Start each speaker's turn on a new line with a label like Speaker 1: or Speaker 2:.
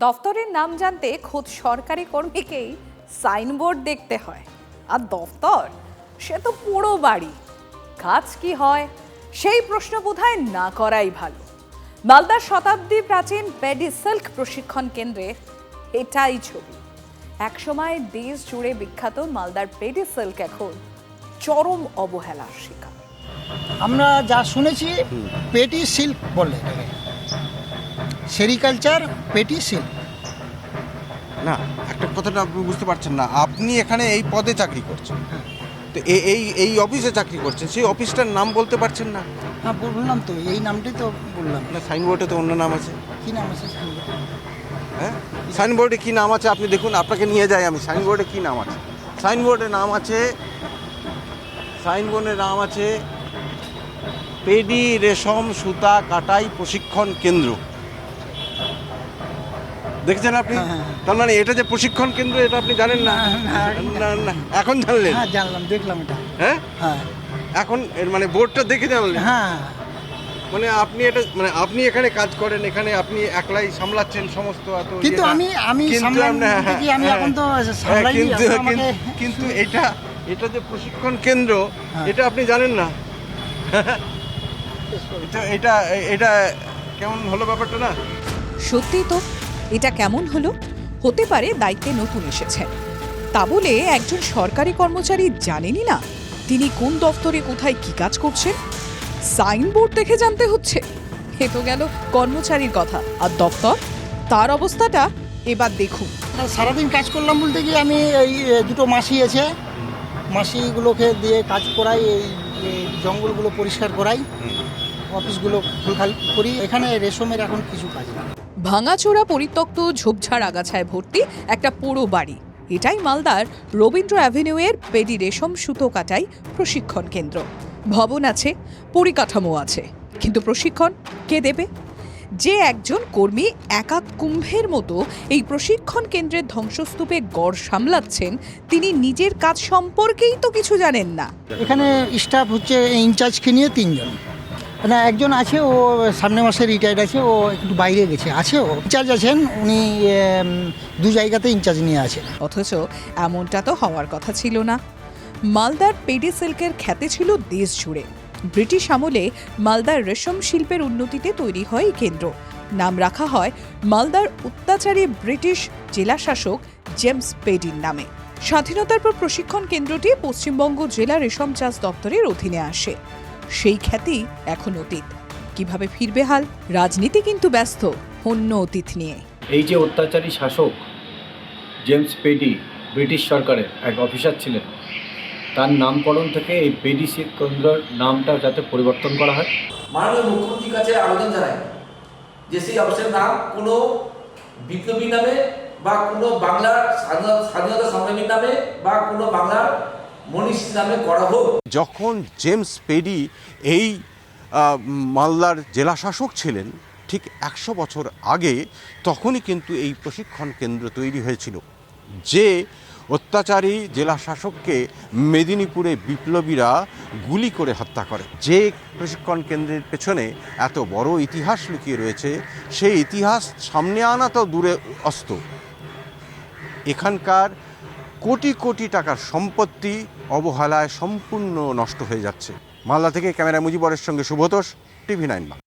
Speaker 1: দফতরের নাম জানতে খোদ সরকারি কর্মীকেই সাইনবোর্ড দেখতে হয়। আর দফতর সে তো পুরো বাড়ি, কাজ কি হয় সেই প্রশ্ন বোধহয় না করাই ভালো। মালদার শতাব্দী প্রাচীন পেডি সিল্ক প্রশিক্ষণ কেন্দ্রে এটাই ছবি। একসময় দেশ জুড়ে বিখ্যাত মালদার পেডি সিল্ক এখন চরম অবহেলার শিকার।
Speaker 2: আমরা যা শুনেছি পেটি সিল্ক বলে, সেরিকালচার পেটি সিল্ক।
Speaker 3: না, একটা কথাটা আপনি বুঝতে পারছেন না। আপনি এখানে এই পদে চাকরি করছেন, তো এই অফিসে চাকরি করছেন, সেই অফিসটার নাম বলতে পারছেন না?
Speaker 2: হ্যাঁ বললাম তো, এই নামটাই তো বললাম।
Speaker 3: না, সাইনবোর্ডে তো অন্য নাম আছে।
Speaker 2: কী নাম আছে?
Speaker 3: হ্যাঁ, সাইনবোর্ডে কী নাম আছে আপনি দেখুন, আপনাকে নিয়ে যাই আমি। সাইনবোর্ডে কী নাম আছে? সাইনবোর্ডে নাম আছে পেডি রেশম সুতা কাটাই প্রশিক্ষণ কেন্দ্র। দেখছেন আপনি? তার মানে এটা যে প্রশিক্ষণ কেন্দ্র, এটা আপনি জানেন না? না, এখন জানলেন?
Speaker 2: হ্যাঁ জানলাম, দেখলাম এটা।
Speaker 3: হ্যাঁ
Speaker 2: হ্যাঁ
Speaker 3: এখন এর মানে বোর্ডটা দেখে জানলেন?
Speaker 2: হ্যাঁ।
Speaker 3: মানে আপনি এটা মানে আপনি এখানে কাজ করেন, এখানে আপনি একলাই সামলাচ্ছেন সমস্ত এত।
Speaker 2: কিন্তু আমি সামলাম দেখি, আমি এখন তো সামলাই।
Speaker 3: কিন্তু এটা যে প্রশিক্ষণ কেন্দ্র, এটা আপনি জানেন না? এটা কেমন হলো ব্যাপারটা, না?
Speaker 1: সত্যি তো, এটা কেমন হলো? হতে পারে দায়িত্বে নতুন এসেছেন, তা বলে একজন সরকারি কর্মচারী জানেনই না তিনি কোন দফতরে কোথায় কি কাজ করছেন। সাইনবোর্ড দেখে জানতে হচ্ছে। এ তো গেল কর্মচারীর কথা, আর দফতর, তার অবস্থাটা এবার দেখুন।
Speaker 2: সারাদিন কাজ করলাম বলতে কি, আমি এই দুটো মাসি আছে, মাসিগুলোকে দিয়ে কাজ করাই, এই জঙ্গলগুলো পরিষ্কার করাই, অফিসগুলো ফুলখাল করি। এখানে রেশমের এখন কিছু কাজ না।
Speaker 1: ভাঙাচোরা পরিত্যক্ত ঝোপঝাড় আগাছায় ভর্তি একটা পুরো বাড়ি। এটাই মালদার রবীন্দ্র অ্যাভিনিউয়ের পেডি রেশম সুতো কাটাই প্রশিক্ষণ কেন্দ্র। ভবন আছে, পরিকাঠামো আছে, কিন্তু প্রশিক্ষণ কে দেবে? যে একজন কর্মী একাত কুম্ভের মতো এই প্রশিক্ষণ কেন্দ্রের ধ্বংসস্তূপে গড় সামলাচ্ছেন, তিনি নিজের কাজ সম্পর্কেই তো কিছু জানেন না।
Speaker 2: এখানে স্টাফ হচ্ছে ইনচার্জকে নিয়ে 3 জন। না, একজন আছে, ও সামনের মাসে রিটায়ার্ড আছে, ও একটু বাইরে গেছে। আছে ও ইনচার্জ আছেন, উনি 2 জায়গাতে ইনচার্জ নিয়ে আছে।
Speaker 1: অথচ এমনটা তো হওয়ার কথা ছিল না। মালদার পেডি সিল্কের খ্যাতি ছিল দেশ জুড়ে। ব্রিটিশ আমলে মালদার রেশম শিল্পের উন্নতিতে তৈরি হয় এই কেন্দ্র। নাম রাখা হয় মালদার অত্যাচারী ব্রিটিশ জেলাশাসক জেমস পেডির নামে। স্বাধীনতার পর প্রশিক্ষণ কেন্দ্রটি পশ্চিমবঙ্গ জেলা রেশম চাষ দপ্তরের অধীনে আসে। সেই খ্যাতি এখন অতীত। কিভাবে ফিরবে হাল? রাজনীতি কিন্তু ব্যস্ত অন্য অতীত নিয়ে।
Speaker 4: এই যে অত্যাচারী শাসক জেমস পেডি ব্রিটিশ সরকারের এক অফিসার ছিলেন, তার নামকরণ থেকে এই পেডি সিল্ক কেন্দ্রের নামটা যাতে পরিবর্তন করা হয়।
Speaker 5: মাননীয় মুখ্যমন্ত্রীর কাছে আবেদন জানাই যে সেই অফিসের নাম কোনো বিপ্লবী নামে বা কোনো বাংলার স্বাধীনতা সংগ্রামীর নামে বা কোনো বাংলার মনীষী নামে করা হোক।
Speaker 3: যখন জেমস পেডি এই মালদার জেলা শাসক ছিলেন, ঠিক 100 বছর আগে, তখনই কিন্তু এই প্রশিক্ষণ কেন্দ্র তৈরি হয়েছিল। যে অত্যাচারী জেলা শাসককে মেদিনীপুরে বিপ্লবীরা গুলি করে হত্যা করে। যে প্রশিক্ষণ কেন্দ্রের পেছনে এত বড় ইতিহাস লুকিয়ে রয়েছে, সেই ইতিহাস সামনে আনা তো দূরে অস্ত, এখানকার কোটি কোটি টাকার সম্পত্তি অবহেলায় সম্পূর্ণ নষ্ট হয়ে যাচ্ছে। মালদা থেকে ক্যামেরা মুজিবরের সঙ্গে শুভতোষ, TV9 বাংলা।